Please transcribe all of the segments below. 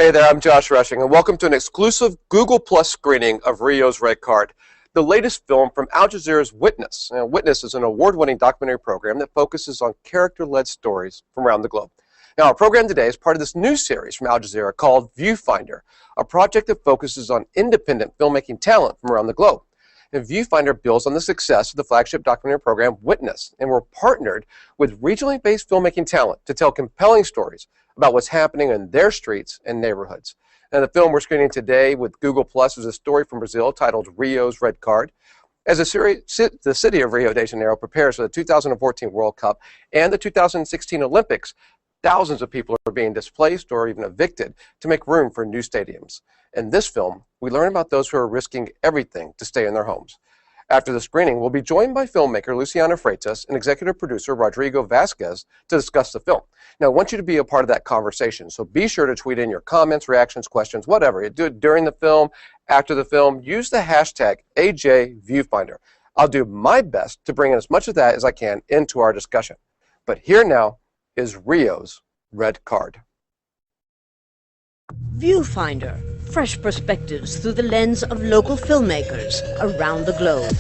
Hey there, I'm Josh Rushing, and welcome to an exclusive Google Plus screening of Rio's Red Card, the latest film from Al Jazeera's Witness. Now, Witness is an award-winning documentary program that focuses on character-led stories from around the globe. Now, our program today is part of this new series from Al Jazeera called Viewfinder, a project that focuses on independent filmmaking talent from around the globe. And Viewfinder builds on the success of the flagship documentary program Witness, and we're partnered with regionally based filmmaking talent to tell compelling stories about what's happening in their streets and neighborhoods. And the film we're screening today with Google Plus is a story from Brazil titled Rio's Red Card. As the city of Rio de Janeiro prepares for the 2014 World Cup and the 2016 Olympics, thousands of people are being displaced or even evicted to make room for new stadiums. In this film, we learn about those who are risking everything to stay in their homes. After the screening, we'll be joined by filmmaker Luciana Freitas and executive producer Rodrigo Vazquez to discuss the film. Now, I want you to be a part of that conversation, so be sure to tweet in your comments, reactions, questions, whatever. You do it during the film, after the film. Use the hashtag AJViewfinder. I'll do my best to bring in as much of that as I can into our discussion. But here now is Rio's Red Card. Viewfinder, fresh perspectives through the lens of local filmmakers around the globe.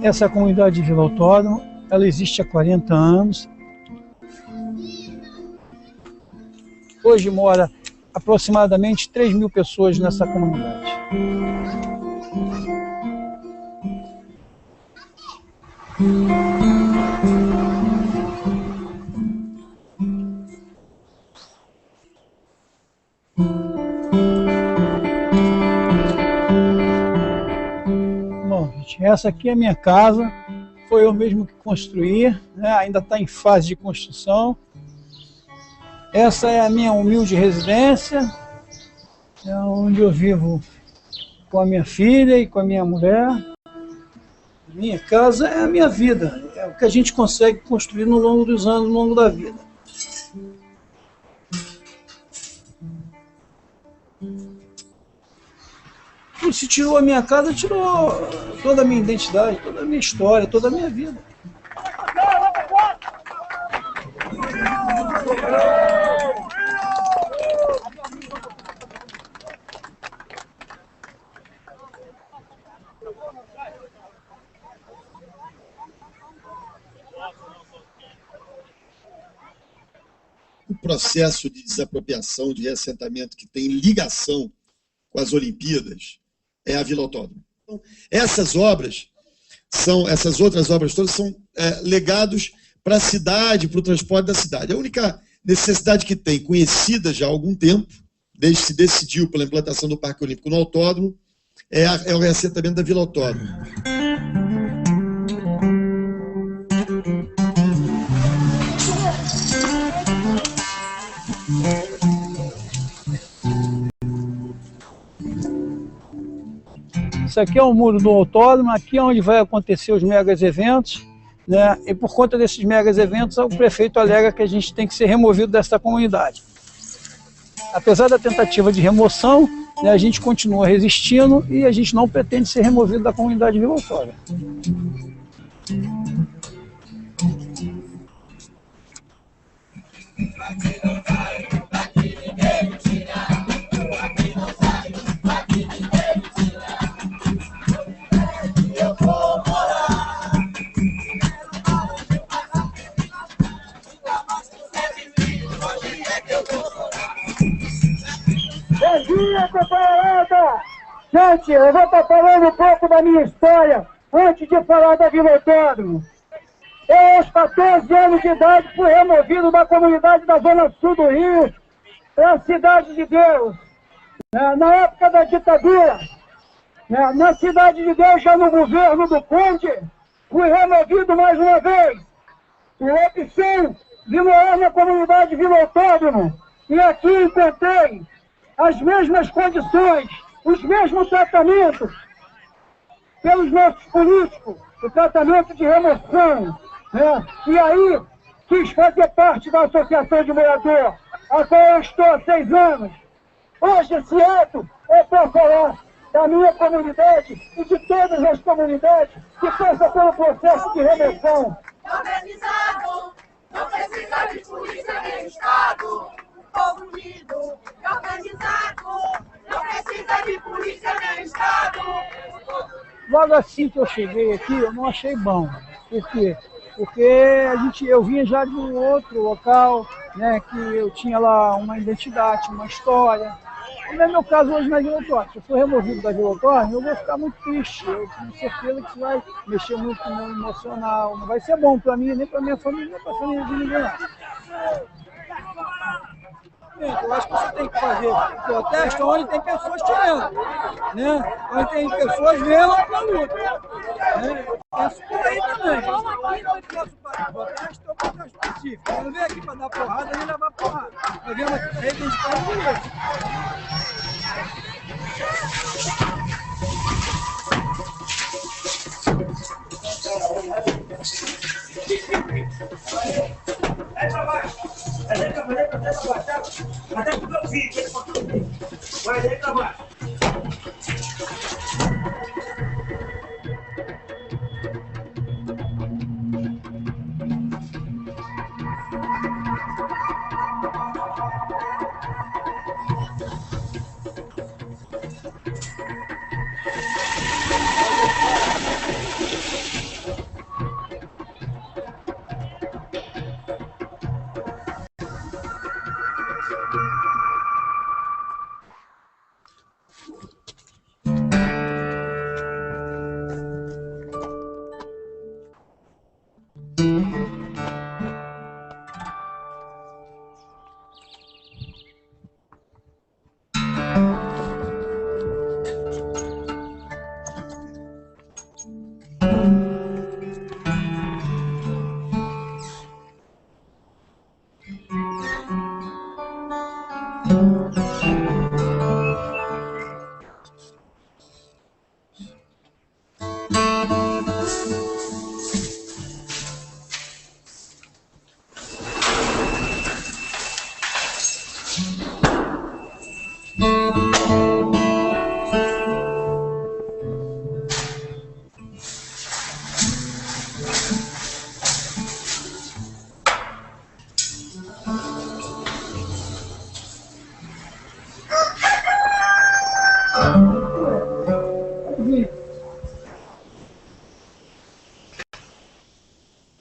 Essa comunidade de Vila Autódromo, ela existe há 40 anos. Hoje mora aproximadamente 3.000 pessoas nessa comunidade. Essa aqui é a minha casa, foi eu mesmo que construí, né? Ainda está em fase de construção. Essa é a minha humilde residência, é onde eu vivo com a minha filha e com a minha mulher. Minha casa é a minha vida, é o que a gente consegue construir no longo dos anos, no longo da vida. Se tirou a minha casa, tirou toda a minha identidade, toda a minha história, toda a minha vida. O processo de desapropriação, de reassentamento que tem ligação com as Olimpíadas é a Vila Autódromo. Então, essas outras obras todas são legados para a cidade, para o transporte da cidade. A única necessidade que tem, conhecida já há algum tempo, desde que se decidiu pela implantação do Parque Olímpico no Autódromo, é o reassentamento da Vila Autódromo. Isso aqui é o muro do autódromo, aqui é onde vai acontecer os megas eventos, né? E por conta desses megas eventos, o prefeito alega que a gente tem que ser removido desta comunidade. Apesar da tentativa de remoção, né, a gente continua resistindo e a gente não pretende ser removido da comunidade de Vila Autódromo. Bom dia, companheirada! Gente, eu vou estar falando um pouco da minha história antes de falar da Vila Autódromo. Eu, aos 14 anos de idade, fui removido da comunidade da Zona Sul do Rio para a Cidade de Deus. Na época da ditadura, na Cidade de Deus, já no governo do Conde, fui removido mais uma vez. E opção de morar na comunidade Vila Autódromo. E aqui encontrei as mesmas condições, os mesmos tratamentos pelos nossos políticos, o tratamento de remoção. E aí quis fazer parte da Associação de Morador, a qual eu estou há 6 anos. Hoje esse ato é para falar da minha comunidade e de todas as comunidades que passam pelo processo de remoção. Organizado, não precisa de polícia nem Estado. Povo unido, organizado, não precisa de polícia nem Estado. Logo assim que eu cheguei aqui, eu não achei bom. Por quê? Porque eu vinha já de um outro local, né, que eu tinha lá uma identidade, uma história. Não é meu caso hoje na Vila Autódromo. Se eu for removido da Vila Autódromo, eu vou ficar muito triste. Eu tenho certeza que isso vai mexer muito com o meu emocional. Não vai ser bom para mim, nem para minha família, nem para a família de ninguém. Eu acho que você tem que fazer protesto onde tem pessoas tirando, né? Onde tem pessoas vendo a luta. Né? Isso por aí também. Eu não posso fazer protesto, é um protesto pacífico. Eu não venho aqui para dar porrada nem levar porrada. Eu venho aqui para reivindicar o direito. É trabalho. É trabalho, até que eu vi, vai daí trabalho.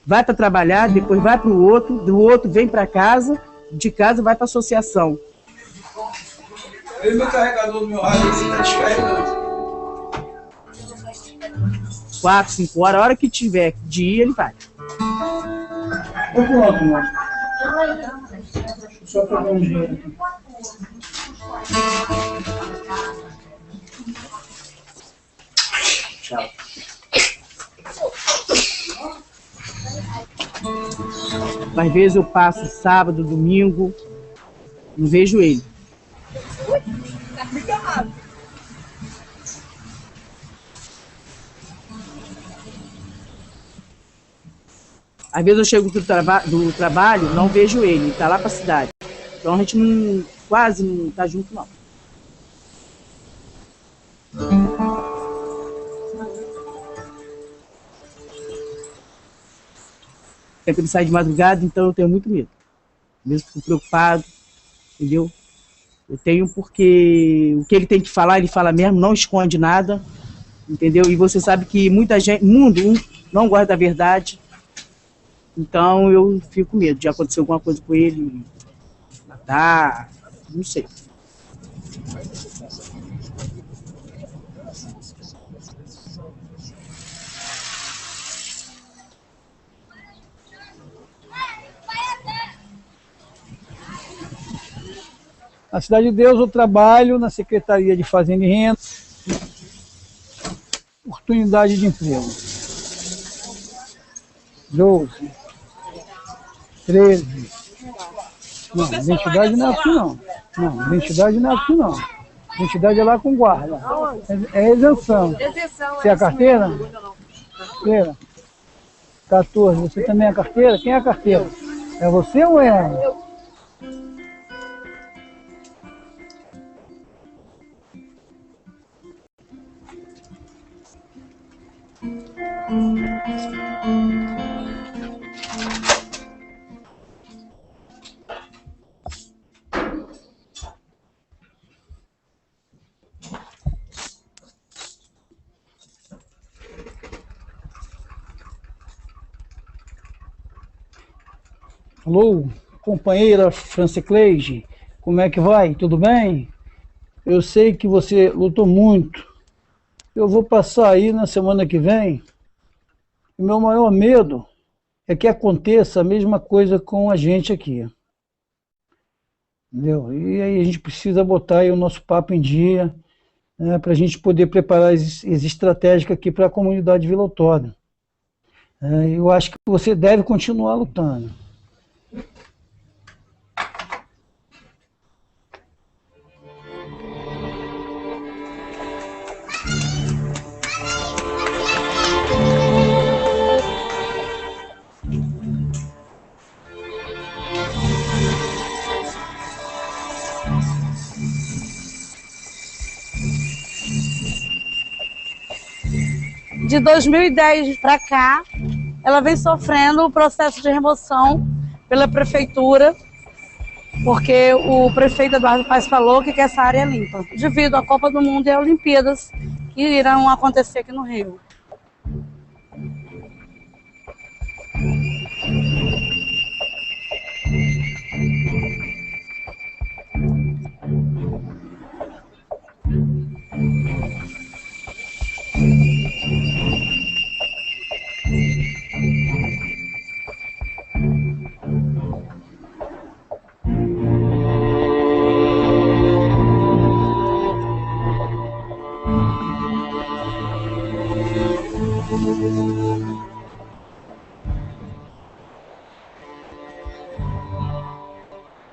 Vai para trabalhar, depois vai para o outro, do outro vem para casa, de casa vai para a associação. Aí meu carregador do meu rádio está descarregando. 4, 5 horas, a hora que tiver de ir, ele vai. Eu coloco, mano. Só para dar um dinheiro aqui. Tchau. Às vezes eu passo sábado, domingo, não vejo ele. Às vezes eu chego do trabalho, não vejo ele, ele está lá para a cidade. Então a gente quase não está junto, não. Sempre ele sai de madrugada, então eu tenho muito medo. Mesmo fico preocupado, entendeu? Eu tenho porque o que ele tem que falar, ele fala mesmo, não esconde nada, entendeu? E você sabe que muita gente, mundo não gosta da verdade, então eu fico com medo de acontecer alguma coisa com ele, matar, não sei. Na Cidade de Deus eu trabalho na Secretaria de Fazenda e Renda, oportunidade de emprego. 12, 13. Não, identidade não é aqui não. Não, identidade não é aqui não. Identidade é lá com guarda. É isenção. Você é a carteira? Carteira. 14. Você também é a carteira? Quem é a carteira? É você ou é ela? Alô, companheira Francicleide, como é que vai? Tudo bem? Eu sei que você lutou muito. Eu vou passar aí na semana que vem. O meu maior medo é que aconteça a mesma coisa com a gente aqui. Entendeu? E aí a gente precisa botar aí o nosso papo em dia, né, para a gente poder preparar as estratégicas aqui para a comunidade Vila Autódromo. Eu acho que você deve continuar lutando. De 2010 para cá, ela vem sofrendo o processo de remoção pela prefeitura, porque o prefeito Eduardo Paes falou que essa área é limpa, devido à Copa do Mundo e às Olimpíadas que irão acontecer aqui no Rio.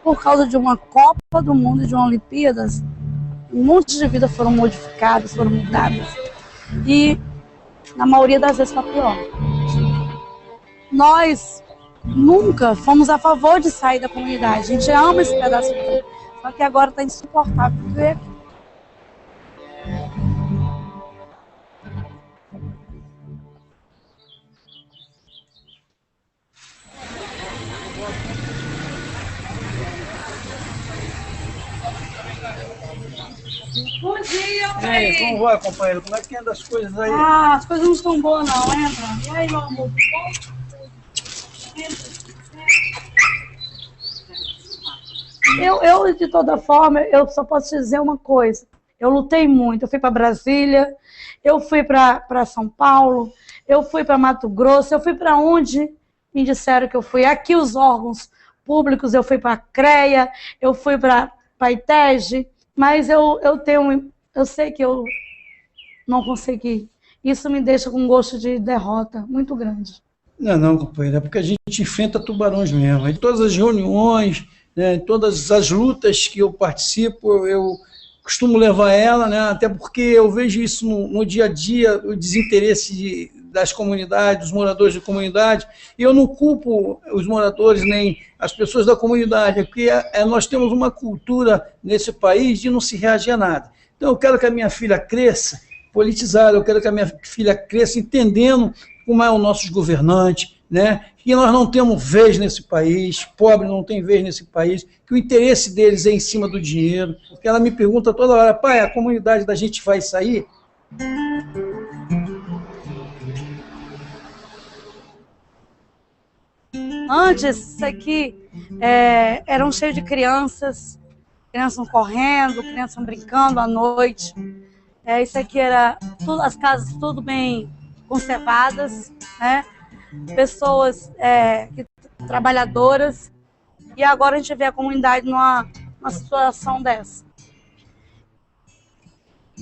Por causa de uma Copa do Mundo e de uma Olimpíadas, um monte de vidas foram modificadas, foram mudadas. E, na maioria das vezes, para pior. Nós nunca fomos a favor de sair da comunidade. A gente ama esse pedaço aqui. Só que agora está insuportável viver aqui. Bom dia, Ei, como vai, companheiro? Como é que anda as coisas aí? Ah, as coisas não estão boas não, entra. E aí, meu amor, eu, de toda forma, eu só posso te dizer uma coisa. Eu lutei muito, eu fui para Brasília, eu fui para São Paulo, eu fui para Mato Grosso, eu fui para onde me disseram que eu fui. Aqui os órgãos públicos, eu fui para a CREA, eu fui para a ITEG, mas eu sei que eu não consegui. Isso me deixa com um gosto de derrota muito grande. Não, companheiro, é porque a gente enfrenta tubarões mesmo. Em todas as reuniões, né, em todas as lutas que eu participo, eu costumo levar ela, né, até porque eu vejo isso no dia a dia, o desinteresse das comunidades, dos moradores de comunidade, e eu não culpo os moradores nem as pessoas da comunidade, porque nós temos uma cultura nesse país de não se reagir a nada. Então eu quero que a minha filha cresça politizada, eu quero que a minha filha cresça entendendo como é o nosso governante, né? Que nós não temos vez nesse país, pobre não tem vez nesse país, que o interesse deles é em cima do dinheiro, porque ela me pergunta toda hora, pai, a comunidade da gente vai sair? Antes, isso aqui eram cheios de crianças correndo, crianças brincando à noite. Isso aqui era tudo, as casas tudo bem conservadas, né? Pessoas trabalhadoras. E agora a gente vê a comunidade uma situação dessa.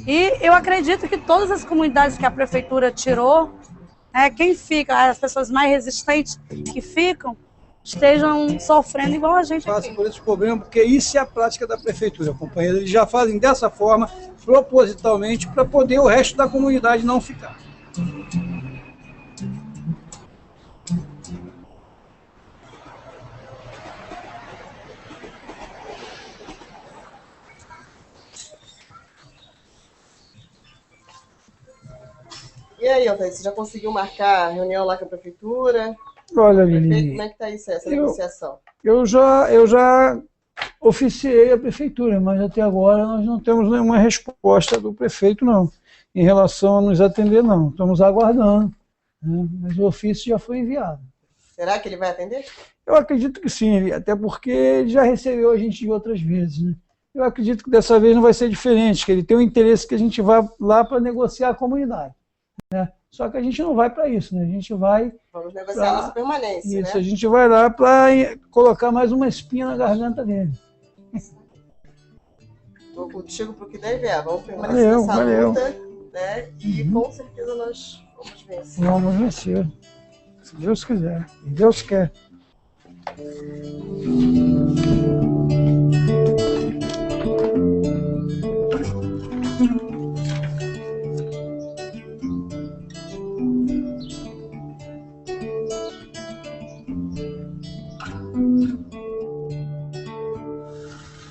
E eu acredito que todas as comunidades que a prefeitura tirou, quem fica, as pessoas mais resistentes que ficam, estejam sofrendo igual a gente. Passam por esse problema, porque isso é a prática da prefeitura, companheiro. Eles já fazem dessa forma, propositalmente, para poder o resto da comunidade não ficar. E aí, Altair, você já conseguiu marcar a reunião lá com a prefeitura? Olha, Lili, como é que está isso, essa negociação? Eu já oficiei a prefeitura, mas até agora nós não temos nenhuma resposta do prefeito, não. Em relação a nos atender, não. Estamos aguardando, né? Mas o ofício já foi enviado. Será que ele vai atender? Eu acredito que sim, até porque ele já recebeu a gente de outras vezes, né? Eu acredito que dessa vez não vai ser diferente, que ele tem o interesse que a gente vá lá para negociar a comunidade, né? Só que a gente não vai para isso, né? A gente vai... Vamos negociar a nossa permanência, isso, né? A gente vai lá para colocar mais uma espinha na garganta dele. Estou contigo para o que deve é. Vamos permanecer nessa luta, né? E com certeza nós vamos vencer. Vamos vencer. Se Deus quiser. E Deus quer.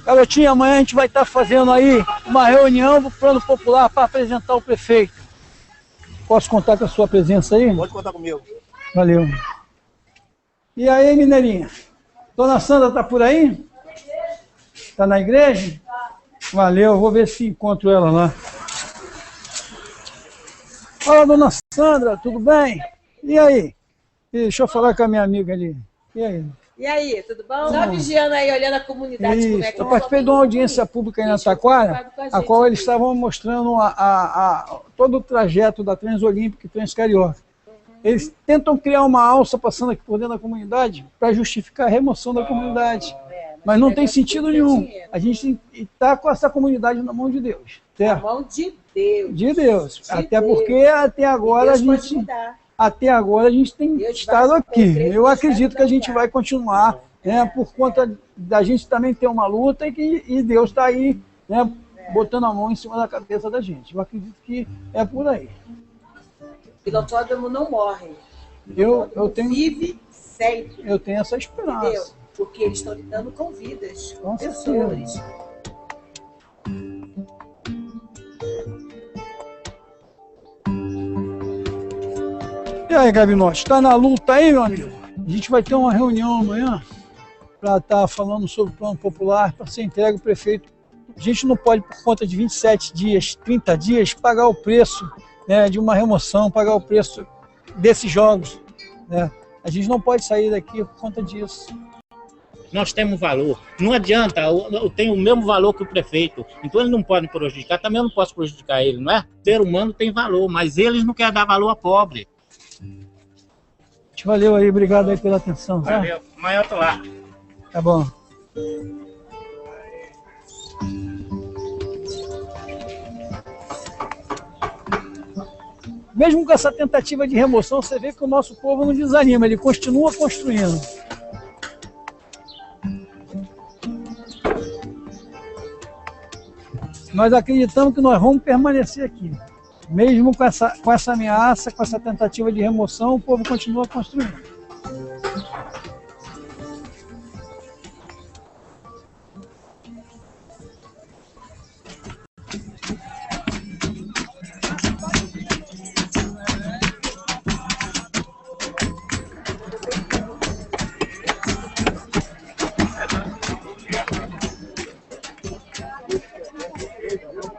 Garotinha, amanhã a gente vai estar fazendo aí uma reunião do Plano Popular para apresentar o prefeito. Posso contar com a sua presença aí? Pode contar comigo. Valeu. E aí, mineirinha? Dona Sandra tá por aí? Tá na igreja? Valeu, vou ver se encontro ela lá. Fala, Dona Sandra, tudo bem? E aí? Deixa eu falar com a minha amiga ali. E aí? E aí, tudo bom? Só vigiando aí, olhando a comunidade. Isso. Como é que Eu participei de uma audiência pública em Taquara, a qual eles estavam mostrando todo o trajeto da Transolímpica e Transcarioca. Eles tentam criar uma alça passando aqui por dentro da comunidade para justificar a remoção da comunidade. Mas não tem sentido nenhum. A gente está com essa comunidade na mão de Deus. Certo? Na mão de Deus. De Deus. Até porque até agora a gente... Até agora a gente tem estado aqui. Eu acredito que a gente vai continuar, né, por conta da gente também ter uma luta e Deus está aí, né, botando a mão em cima da cabeça da gente. Eu acredito que é por aí. Vila Autódromo não morre. Eu tenho, vive sempre. Eu tenho essa esperança. Entendeu? Porque eles estão lidando com vidas, com pessoas. E aí, Gabinote, está na luta aí, meu amigo? A gente vai ter uma reunião amanhã para estar falando sobre o plano popular para ser entregue ao prefeito. A gente não pode, por conta de 27 dias, 30 dias, pagar o preço, né, de uma remoção, pagar o preço desses jogos, né? A gente não pode sair daqui por conta disso. Nós temos valor. Não adianta, eu tenho o mesmo valor que o prefeito, então eles não podem prejudicar, também eu não posso prejudicar ele, não é? O ser humano tem valor, mas eles não querem dar valor a pobre. Valeu aí, obrigado aí pela atenção. Tá? Valeu, amanhã eu tô lá. Tá bom. Mesmo com essa tentativa de remoção, você vê que o nosso povo não desanima, ele continua construindo. Nós acreditamos que nós vamos permanecer aqui. Mesmo com essa ameaça, com essa tentativa de remoção, o povo continua construindo.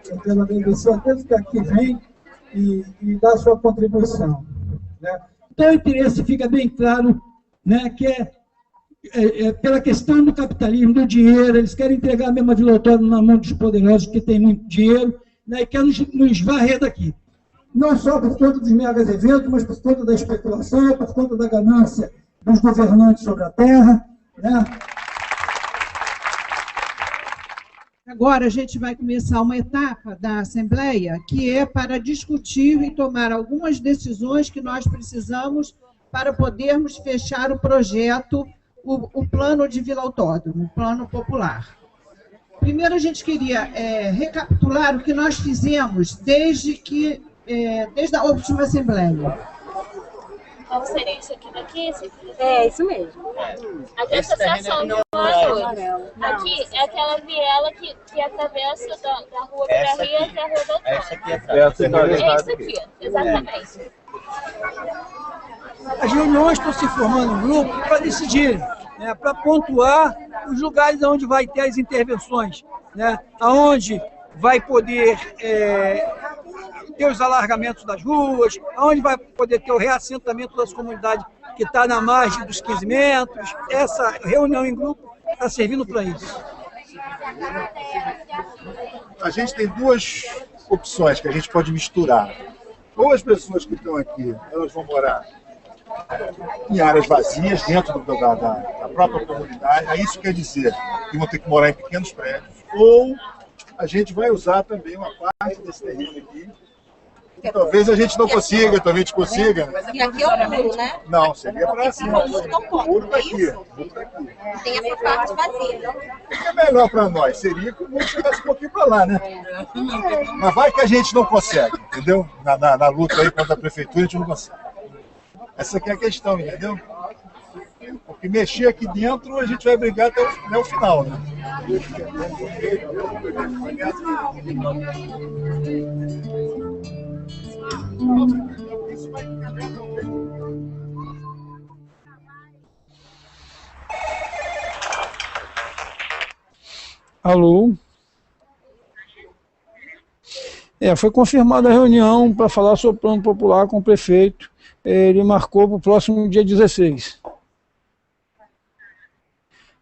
Eu quero agradecer a todos que aqui vêm e dar a sua contribuição, né? Então o interesse fica bem claro, né, que é pela questão do capitalismo, do dinheiro. Eles querem entregar a mesma Vila Autódromo na mão dos poderosos que têm muito dinheiro, né, e querem nos varrer daqui. Não só por conta dos megas eventos, mas por conta da especulação, por conta da ganância dos governantes sobre a terra, né? Agora a gente vai começar uma etapa da Assembleia que é para discutir e tomar algumas decisões que nós precisamos para podermos fechar o projeto, o plano de Vila Autódromo, o plano popular. Primeiro a gente queria recapitular o que nós fizemos desde a última Assembleia. Qual seria isso aqui daqui? É, isso mesmo. Aqui é a associação de moradores. Aqui é aquela viela que atravessa da rua Vila Rio até a rua do Autódromo. Essa aqui é É isso aqui, exatamente. As reuniões estão se formando em grupo para decidir, né, para pontuar os lugares onde vai ter as intervenções, né, aonde vai poder ter os alargamentos das ruas, aonde vai poder ter o reassentamento das comunidades que está na margem dos 15 metros. Essa reunião em grupo está servindo para isso. A gente tem duas opções que a gente pode misturar. Ou as pessoas que estão aqui, elas vão morar em áreas vazias, dentro da própria comunidade. Aí isso quer dizer que vão ter que morar em pequenos prédios. Ou a gente vai usar também uma parte desse terreno aqui. E talvez a gente não consiga, talvez a gente consiga. E aqui é o muro, né? Não, seria para cima. O muro não pode, O muro é daqui. isso? Tem essa parte vazia. O que é melhor para nós? Seria que o muro chegasse um pouquinho para lá, né? Mas vai que a gente não consegue, entendeu? Na luta aí contra a prefeitura, a gente não consegue. Essa aqui é a questão, entendeu? Porque mexer aqui dentro, a gente vai brigar até o final, né? Alô? Foi confirmada a reunião para falar sobre o plano popular com o prefeito. Ele marcou para o próximo dia 16.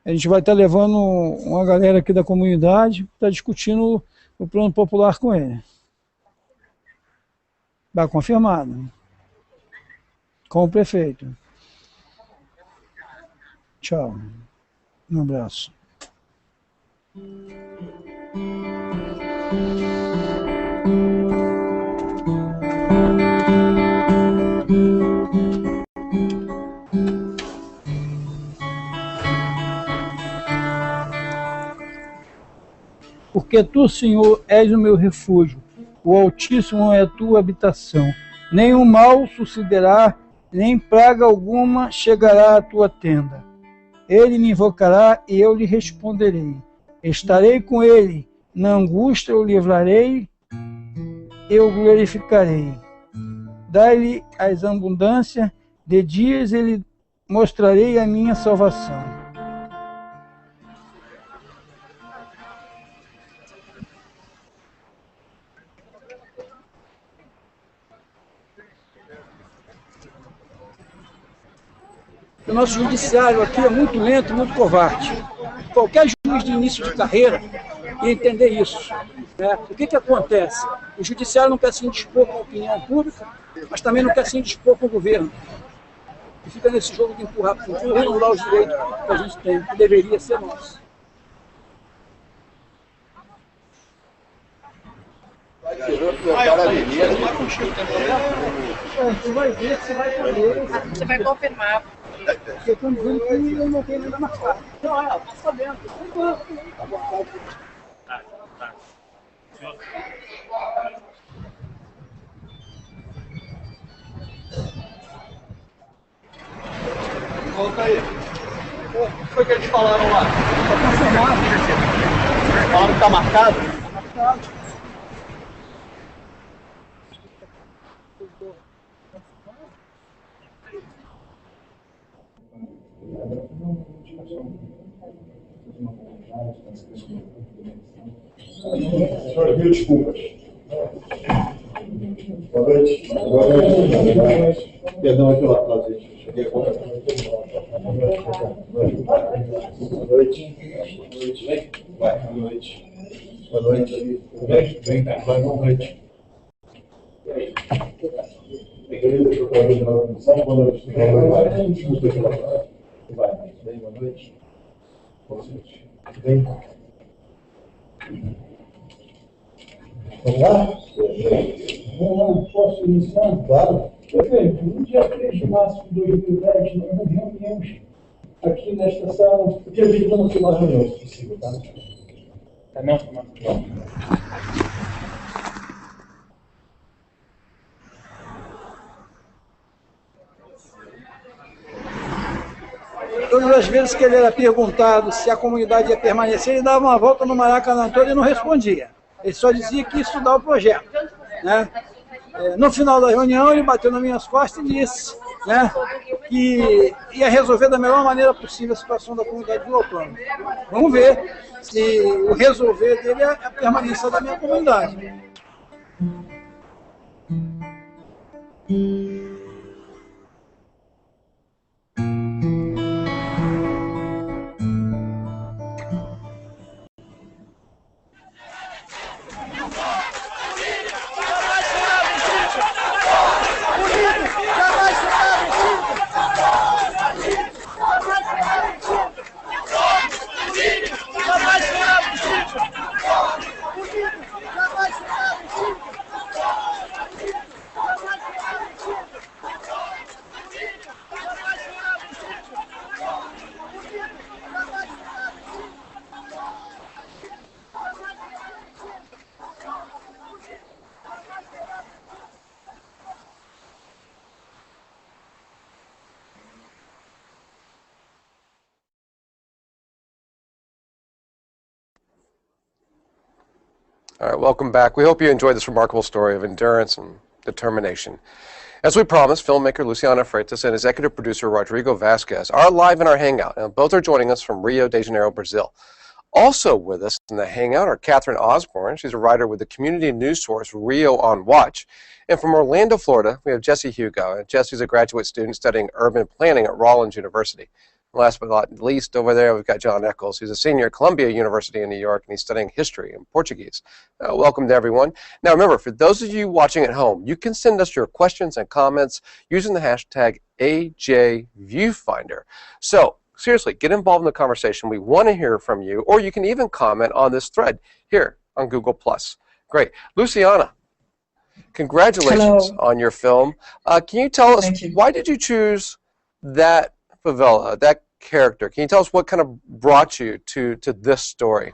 A gente vai estar levando uma galera aqui da comunidade para discutindo o plano popular com ele. Vai confirmado. Com o prefeito. Tchau. Um abraço. Porque tu, Senhor, és o meu refúgio, o Altíssimo é a tua habitação. Nenhum mal sucederá, nem praga alguma chegará à tua tenda. Ele me invocará e eu lhe responderei. Estarei com ele, na angústia eu livrarei, eu glorificarei. Dai-lhe as abundâncias, de dias ele mostrarei a minha salvação. O nosso judiciário aqui é muito lento e muito covarde. Qualquer juiz de início de carreira ia entender isso, né? O que acontece? O judiciário não quer se indispor com a opinião pública, mas também não quer se indispor com o governo. E fica nesse jogo de empurrar para o futuro e não dar os direitos que a gente tem, que deveria ser nosso. Você vai ver, você vai poder. Você vai confirmar. Porque eu estou dizendo que eu não tenho nada marcado. Não, está sabendo. Tá bom, tá. Volta aí. O que foi que eles falaram lá? Está confirmado. Falaram que está marcado? Está marcado. Senhora, mil desculpas. Boa noite. Boa noite. Perdão aqui lá atrás, gente. Cheguei agora. Boa noite. Vai, boa noite. Boa noite. Vem cá. Vai, boa noite. Boa noite. Desculpa aqui lá atrás. Vai, boa noite. Vem. Olá, posso iniciar? Claro. Perfeito. No dia 3 de março de 2010, nós nos reunimos aqui nesta sala. Eu queria pedir para não filmar a reunião, se possível, tá? Não. Todas as vezes que ele era perguntado se a comunidade ia permanecer, ele dava uma volta no Maracanã todo e não respondia. Ele só dizia que ia estudar o projeto, né? No final da reunião, ele bateu nas minhas costas e disse, né, que ia resolver da melhor maneira possível a situação da comunidade de Vila Autódromo. Vamos ver se o resolver dele é a permanência da minha comunidade. All right, welcome back. We hope you enjoyed this remarkable story of endurance and determination. As we promised, filmmaker Luciana Freitas and executive producer Rodrigo Vazquez are live in our Hangout, and both are joining us from Rio de Janeiro, Brazil. Also with us in the Hangout are Catherine Osborne. She's a writer with the community news source Rio on Watch. And from Orlando, Florida, we have Jesse Hugo. And Jesse's a graduate student studying urban planning at Rollins University. Last but not least, over there, we've got John Eccles, who's a senior at Columbia University in New York, and he's studying history and Portuguese. Welcome to everyone. Now, remember, for those of you watching at home, you can send us your questions and comments using the hashtag AJViewfinder. So, seriously, get involved in the conversation. We want to hear from you, or you can even comment on this thread here on Google+. Great. Luciana, congratulations on your film. Can you tell us, why did you choose that favela, that character? Can you tell us what kind of brought you to this story?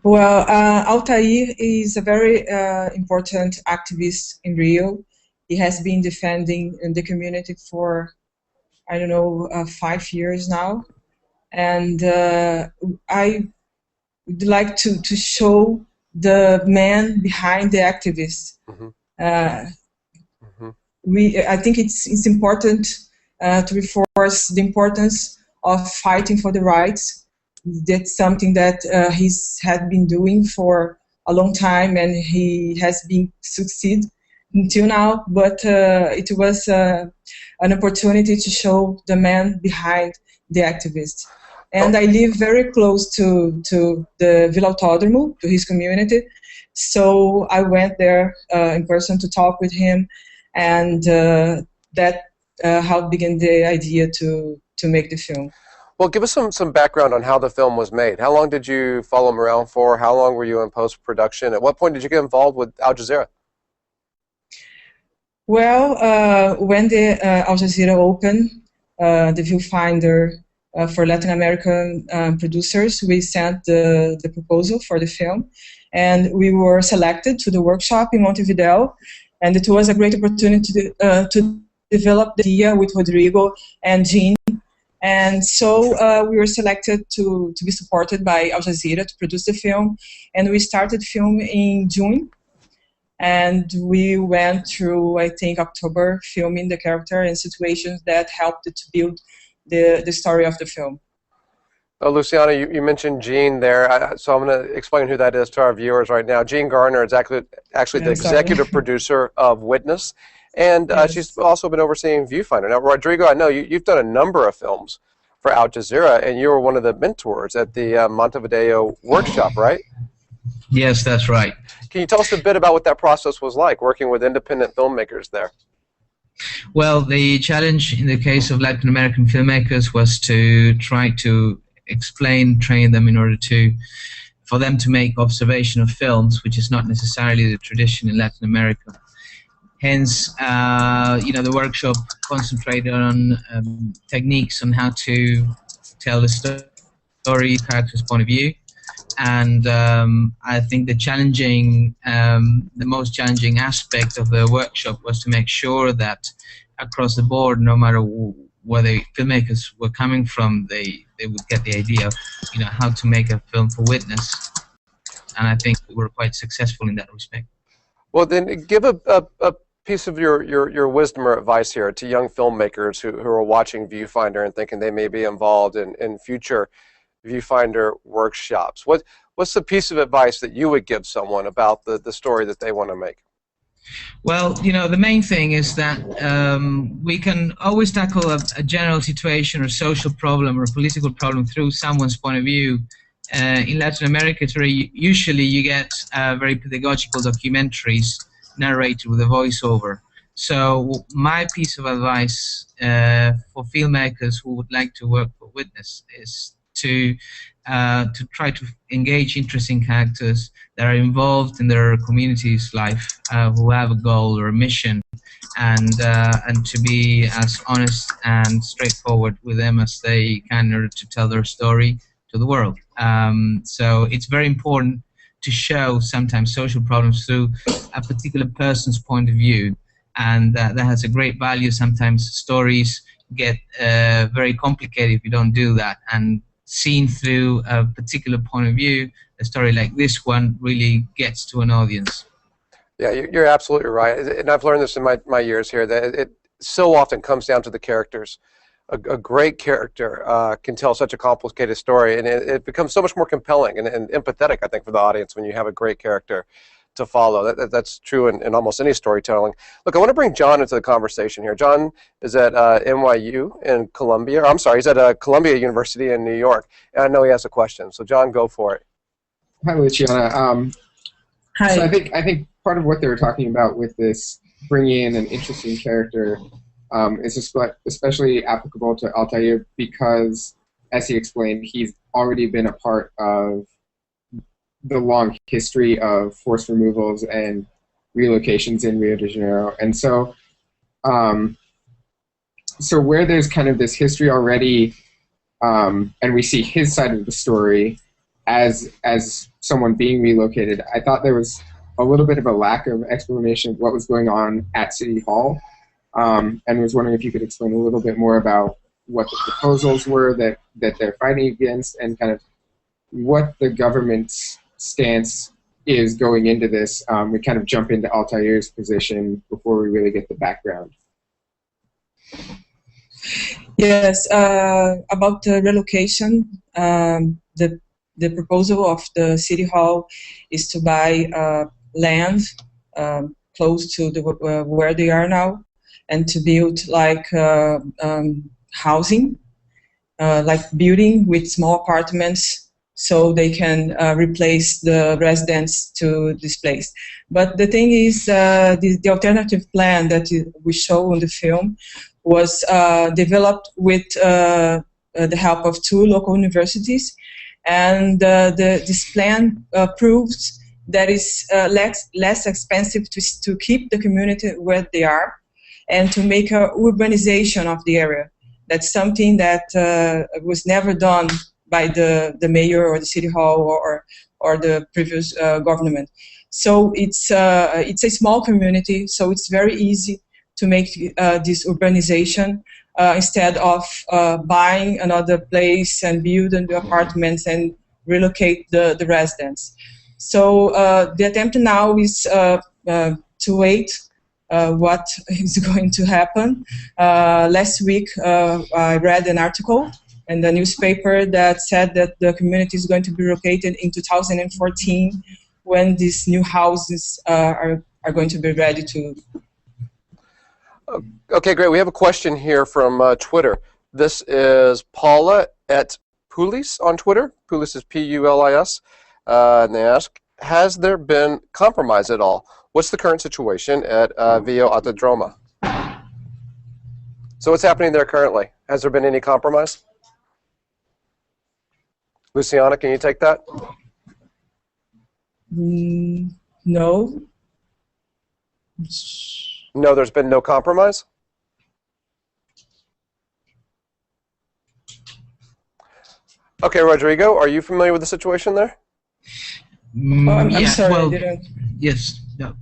Well, Altair is a very important activist in Rio. He has been defending the community for, I don't know, 5 years now. And I would like to show the man behind the activist. I think it's important to reinforce the importance of fighting for the rights. That's something that he's had been doing for a long time, and he has been succeed until now. But it was an opportunity to show the man behind the activist. And I live very close to the Vila Autódromo, to his community. So I went there in person to talk with him, and that how began the idea to make the film. Well, give us some background on how the film was made. How long did you follow him around for? How long were you in post-production? At what point did you get involved with Al Jazeera? Well, when the Al Jazeera opened, the Viewfinder for Latin American producers, we sent the proposal for the film, and we were selected to the workshop in Montevideo, and it was a great opportunity to develop the idea with Rodrigo and Jean. And so we were selected to be supported by Al Jazeera to produce the film, and we started film in June, and we went through, I think, October, filming the character and situations that helped to build the story of the film. Oh, Luciana, you mentioned Jean there, so I'm going to explain who that is to our viewers right now. Jean Garner is actually the executive producer of Witness, and she's also been overseeing Viewfinder. Now, Rodrigo, I know you've done a number of films for Al Jazeera, and you were one of the mentors at the Montevideo workshop, right? Yes, that's right. Can you tell us a bit about what that process was like, working with independent filmmakers there? Well, the challenge in the case of Latin American filmmakers was to try to explain, train them in order to for them to make observational films, which is not necessarily the tradition in Latin America. Hence, you know, the workshop concentrated on techniques on how to tell the story, character's point of view, and I think the most challenging aspect of the workshop was to make sure that across the board, no matter where the filmmakers were coming from, they would get the idea of, you know, how to make a film for witness, and I think we were quite successful in that respect. Well, then give a piece of your wisdom or advice here to young filmmakers who are watching Viewfinder and thinking they may be involved in future Viewfinder workshops. What's the piece of advice that you would give someone about the story that they want to make? Well, you know, the main thing is that we can always tackle a general situation or social problem or a political problem through someone's point of view. In Latin America, it's usually you get very pedagogical documentaries narrated with a voiceover. So my piece of advice for filmmakers who would like to work for Witness is to try to engage interesting characters that are involved in their community's life, who have a goal or a mission, and to be as honest and straightforward with them as they can in order to tell their story to the world. So it's very important to show sometimes social problems through a particular person's point of view, and that has a great value. Sometimes stories get very complicated if you don't do that, and seen through a particular point of view, a story like this one really gets to an audience. Yeah, you're absolutely right, and I've learned this in my years here, that it so often comes down to the characters. A great character can tell such a complicated story, and it becomes so much more compelling and empathetic, I think, for the audience when you have a great character to follow. That's true in almost any storytelling. Look, I want to bring John into the conversation here. John is at NYU in Columbia. Or I'm sorry, he's at Columbia University in New York, and I know he has a question. So, John, go for it. Hi, Luciana. Hi. So I think part of what they were talking about with this bringing in an interesting character is especially applicable to Altair because, as he explained, he's already been a part of the long history of forced removals and relocations in Rio de Janeiro. And so, so where there's kind of this history already, and we see his side of the story as someone being relocated, I thought there was a little bit of a lack of explanation of what was going on at City Hall. And was wondering if you could explain a little bit more about what the proposals were that they're fighting against, and kind of what the government's stance is going into this. We kind of jump into Altair's position before we really get the background. Yes, about the relocation, the proposal of the City Hall is to buy land close to where they are now, and to build like housing, like building with small apartments, so they can replace the residents to this place. But the thing is, the alternative plan that we show in the film was developed with the help of 2 local universities, and this plan proves that it's less expensive to keep the community where they are, and to make a urbanization of the area. That's something that was never done by the mayor or the city hall or the previous government. So it's a small community, so it's very easy to make this urbanization instead of buying another place and building the apartments and relocate the residents. So the attempt now is to wait what is going to happen. Last week I read an article in the newspaper that said that the community is going to be relocated in 2014 when these new houses are going to be ready to. Okay, great. We have a question here from Twitter. This is Paula at Pulis on Twitter. Pulis is P-U-L-I-S. And they ask, has there been compromise at all? What's the current situation at Vila Autódromo? So what's happening there currently? Has there been any compromise? Luciana, can you take that? No. No, there's been no compromise? Okay, Rodrigo, are you familiar with the situation there? I'm Yeah, sorry, well, I didn't. yes. No.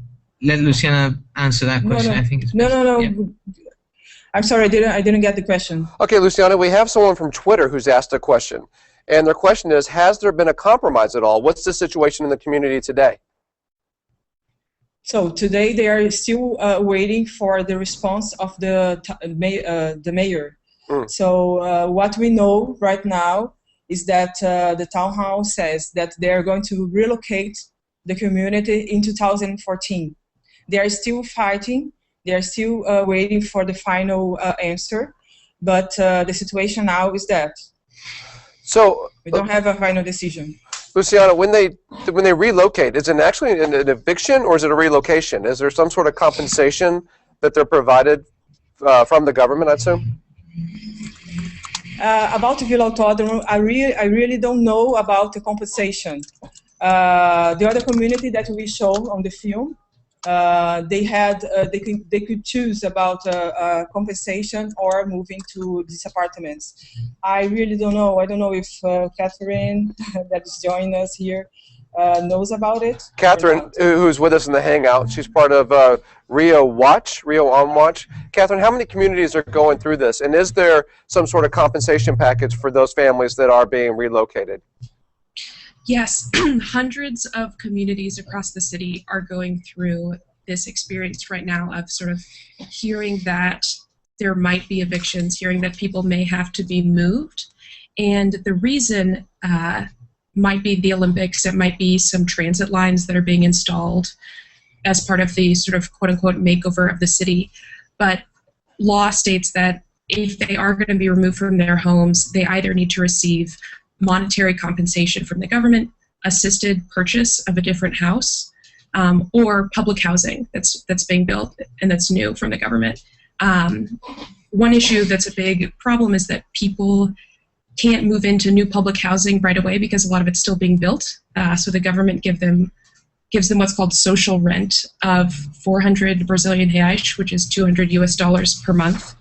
Let Luciana answer that question. No. I think it's No. yeah. I'm sorry, I didn't get the question. Okay, Luciana, we have someone from Twitter who's asked a question. And their question is, has there been a compromise at all? What's the situation in the community today? So today they are still waiting for the response of the mayor. So what we know right now is that the town hall says that they are going to relocate the community in 2014. They are still fighting. They are still waiting for the final answer. But the situation now is that. So we don't have a final decision. Luciana, when they relocate, is it actually an eviction or is it a relocation? Is there some sort of compensation that they're provided from the government, I'd assume? About Vila Autódromo, I really don't know about the compensation. The other community that we show on the film, they could choose about compensation or moving to these apartments. I really don't know. I don't know if Catherine, that is joining us here, knows about it. Catherine, who's with us in the Hangout, she's part of Rio On Watch. Catherine, how many communities are going through this? And is there some sort of compensation package for those families that are being relocated? Yes, hundreds of communities across the city are going through this experience right now of sort of hearing that there might be evictions, hearing that people may have to be moved. And the reason might be the Olympics, it might be some transit lines that are being installed as part of the sort of quote-unquote makeover of the city. But law states that if they are going to be removed from their homes, they either need to receive monetary compensation from the government, assisted purchase of a different house, or public housing that's being built and that's new from the government. One issue that's a big problem is that people can't move into new public housing right away because a lot of it's still being built. So the government gives them what's called social rent of 400 Brazilian reais, which is $200 US per month,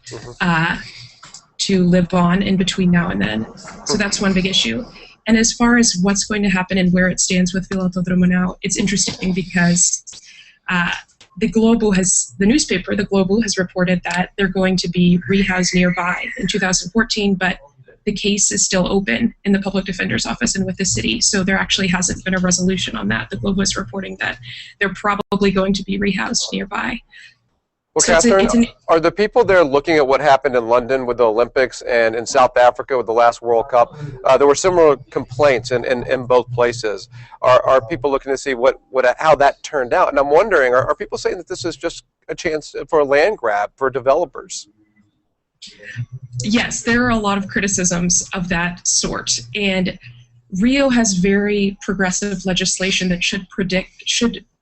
to live on in between now and then. So that's one big issue. And as far as what's going to happen and where it stands with Vila Autódromo now, it's interesting because the newspaper, The Globo, has reported that they're going to be rehoused nearby in 2014, but the case is still open in the public defender's office and with the city, so there actually hasn't been a resolution on that. The Globo is reporting that they're probably going to be rehoused nearby. Well, So Catherine, are the people there looking at what happened in London with the Olympics and in South Africa with the last World Cup? There were similar complaints in both places. Are people looking to see how that turned out? And I'm wondering, are people saying that this is just a chance for a land grab for developers? Yes, there are a lot of criticisms of that sort, and Rio has very progressive legislation that should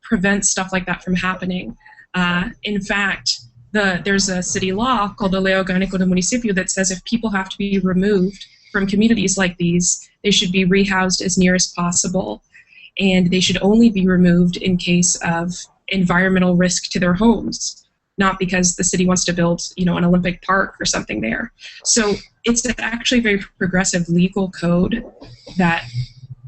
prevent stuff like that from happening. In fact, there's a city law called the Lei Orgânica do Município that says if people have to be removed from communities like these, they should be rehoused as near as possible, and they should only be removed in case of environmental risk to their homes, not because the city wants to build, an Olympic park or something there. So it's actually a very progressive legal code that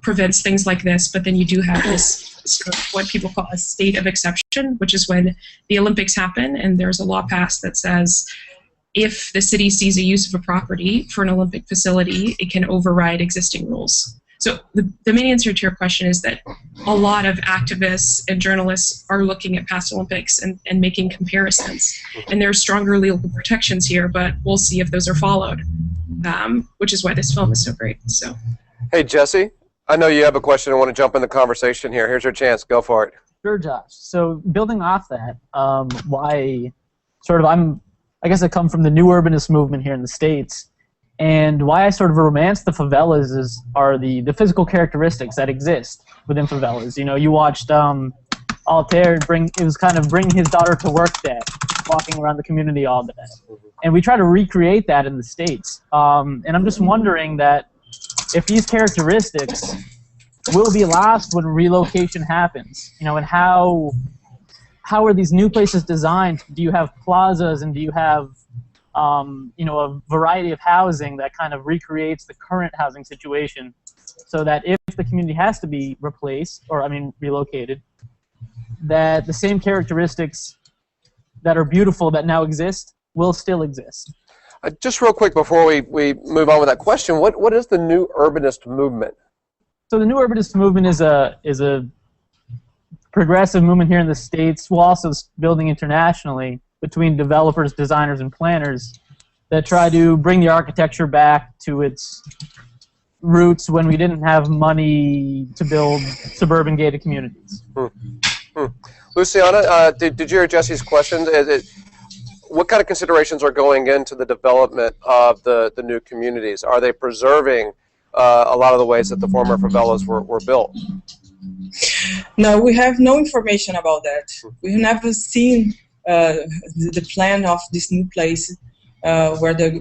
prevents things like this, but then you do have this sort of what people call a state of exception, which is when the Olympics happen and there's a law passed that says if the city sees a use of a property for an Olympic facility, it can override existing rules. So the main answer to your question is that a lot of activists and journalists are looking at past Olympics and making comparisons. And there are stronger legal protections here, but we'll see if those are followed, which is why this film is so great. So, Hey, Jesse, I know you have a question. I want to jump in the conversation here. Here's your chance. Go for it. Sure, Josh. So building off that, I guess I come from the new urbanist movement here in the States, and why I sort of romance the favelas are the physical characteristics that exist within favelas. You watched Altair bring his daughter to work day, walking around the community all day. And we try to recreate that in the States. And I'm just wondering that if these characteristics will be lost when relocation happens. You know, and how are these new places designed? Do you have plazas, and do you have you know, a variety of housing that kind of recreates the current housing situation, so that if the community has to be replaced, or I mean relocated, that the same characteristics that are beautiful that now exist will still exist. Just real quick before we move on with that question, what is the new urbanist movement? So the new urbanist movement is a progressive movement here in the States, while also building internationally between developers, designers, and planners that try to bring the architecture back to its roots when we didn't have money to build suburban gated communities. Luciana, did you hear Jesse's question? What kind of considerations are going into the development of the new communities? Are they preserving a lot of the ways that the former favelas were built? No, we have no information about that. We have never seen the plan of this new place where they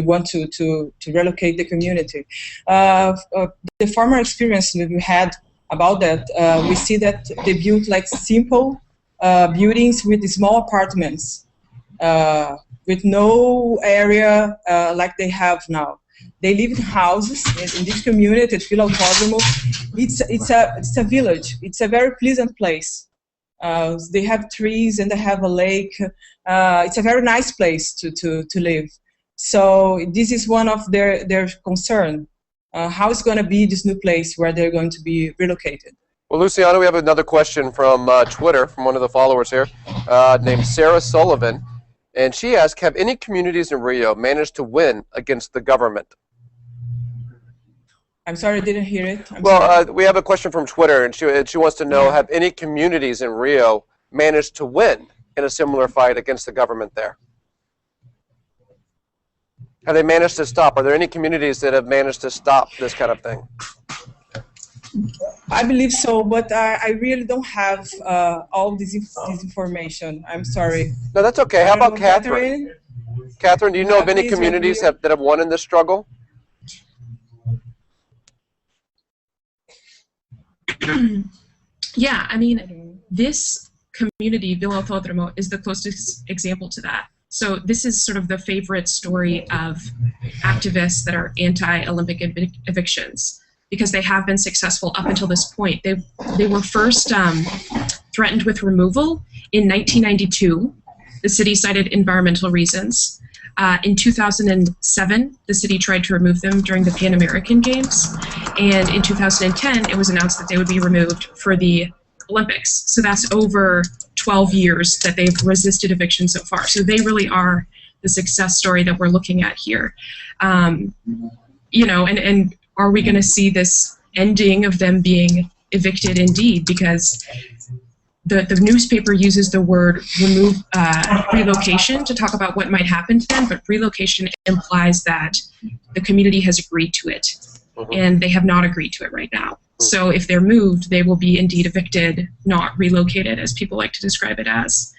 want to relocate the community. The former experience we had about that, we see that they built like simple buildings with small apartments, with no area like they have now. They live in houses in this community at Vila Autódromo. It's a village. It's a very pleasant place. They have trees and they have a lake. It's a very nice place to live. So this is one of their concern. How is going to be this new place where they're going to be relocated? Well, Luciana, we have another question from Twitter from one of the followers here named Sarah Sullivan. And she asked, have any communities in Rio managed to win against the government? I'm sorry, I didn't hear it. We have a question from Twitter, and she wants to know, have any communities in Rio managed to win in a similar fight against the government there? Have they managed to stop? Are there any communities that have managed to stop this kind of thing? I believe so, but I really don't have all this information. I'm sorry. No, that's okay. How about Catherine? Catherine, do you know of any communities that have won in this struggle? Yeah, I mean, this community, Vila Autódromo, is the closest example to that. So this is sort of the favorite story of activists that are anti-Olympic evictions, because they have been successful up until this point. They were first threatened with removal in 1992. The city cited environmental reasons. In 2007, the city tried to remove them during the Pan American Games. And in 2010, it was announced that they would be removed for the Olympics. So that's over 12 years that they've resisted eviction so far. So they really are the success story that we're looking at here. You know, and are we going to see this ending of them being evicted indeed? Because the newspaper uses the word relocation to talk about what might happen to them, but relocation implies that the community has agreed to it, and they have not agreed to it right now. So if they're moved, they will be indeed evicted, not relocated, as people like to describe it as.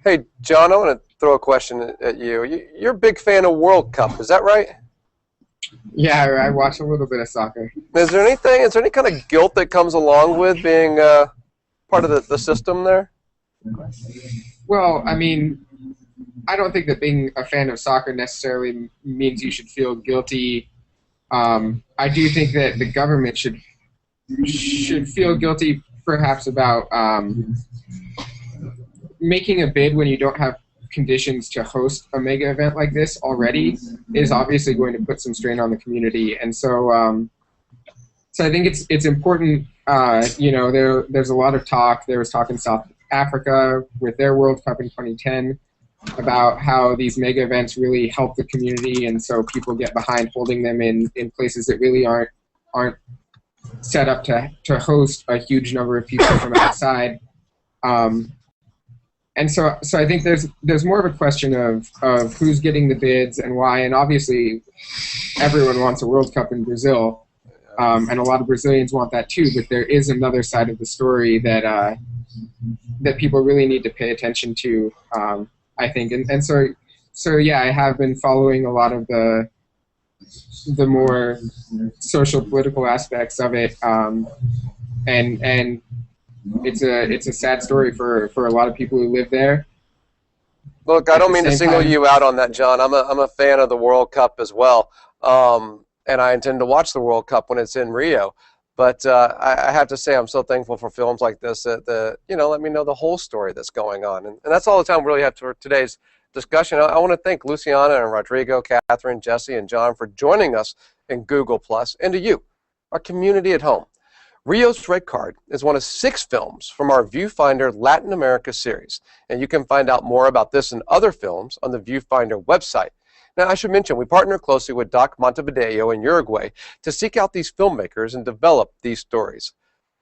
Hey, John, I want to throw a question at you. You're a big fan of World Cup, is that right? Yeah, I watch a little bit of soccer. Is there any kind of guilt that comes along with being part of the system there? Well, I mean, I don't think that being a fan of soccer necessarily means you should feel guilty. I do think that the government should feel guilty, perhaps, about making a bid when you don't have conditions to host a mega event like this already is obviously going to put some strain on the community, and so so I think it's important. You know, there's a lot of talk. There was talk in South Africa with their World Cup in 2010 about how these mega events really help the community, and so people get behind holding them in places that really aren't set up to host a huge number of people from outside. And so I think there's more of a question of who's getting the bids and why, and obviously everyone wants a World Cup in Brazil, and a lot of Brazilians want that too, but there is another side of the story that that people really need to pay attention to, I think, and so yeah, I have been following a lot of the the more social political aspects of it, and it's a sad story for a lot of people who live there. Look, I don't mean to single you out on that, John. I'm a fan of the World Cup as well, and I intend to watch the World Cup when it's in Rio. But I have to say, I'm so thankful for films like this that let me know the whole story that's going on. And that's all the time we really have for today's discussion. I want to thank Luciana and Rodrigo, Catherine, Jesse, and John for joining us in Google+, and to you, our community at home. Rio's Red Card is one of 6 films from our Viewfinder Latin America series, and you can find out more about this and other films on the Viewfinder website. Now, I should mention, we partner closely with Doc Montevideo in Uruguay to seek out these filmmakers and develop these stories.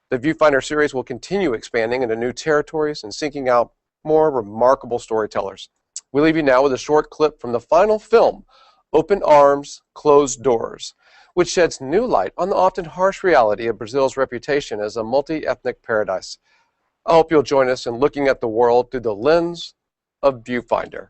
The Viewfinder series will continue expanding into new territories and seeking out more remarkable storytellers. We leave you now with a short clip from the final film, Open Arms, Closed Doors, which sheds new light on the often harsh reality of Brazil's reputation as a multi-ethnic paradise. I hope you'll join us in looking at the world through the lens of Viewfinder.